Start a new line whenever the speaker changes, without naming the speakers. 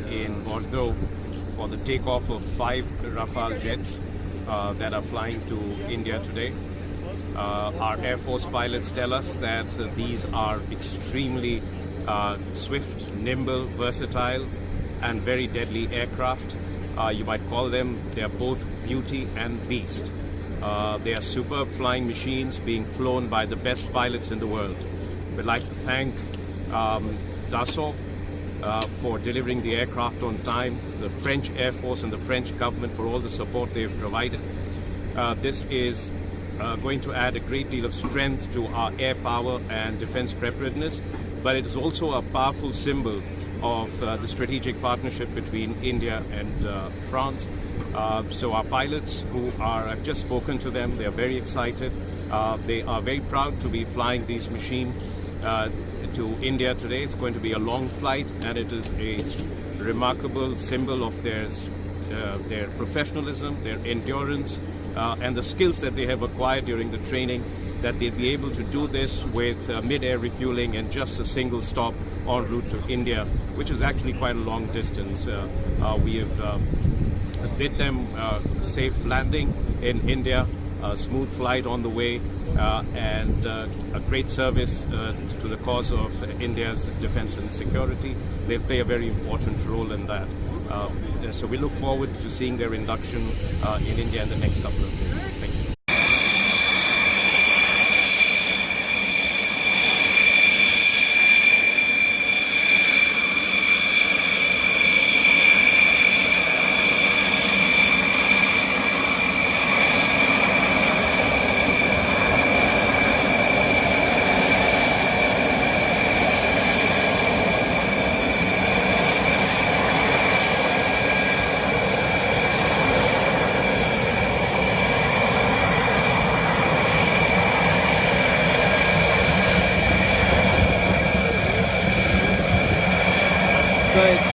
in Bordeaux for the takeoff of 5 Rafale jets that are flying to India today. Our Air Force pilots tell us that these are extremely swift, nimble, versatile, and very deadly aircraft. You might call them, they are both beauty and beast. They are superb flying machines being flown by the best pilots in the world. We'd like to thank Dassault for delivering the aircraft on time, the French Air Force and the French government for all the support they've provided. This is going to add a great deal of strength to our air power and defense preparedness, but it is also a powerful symbol of the strategic partnership between India and France. So our pilots I've just spoken to them, they are very excited. They are very proud to be flying these machines to India today. It's going to be a long flight, and it is a remarkable symbol of their professionalism, their endurance, and the skills that they have acquired during the training, that they'll be able to do this with mid-air refueling and just a single stop en route to India, which is actually quite a long distance. We have bid them safe landing in India, a smooth flight on the way, and a great service to the cause of India's defense and security. They'll play a very important role in that. So we look forward to seeing their induction in India in the next couple of days. Thank you.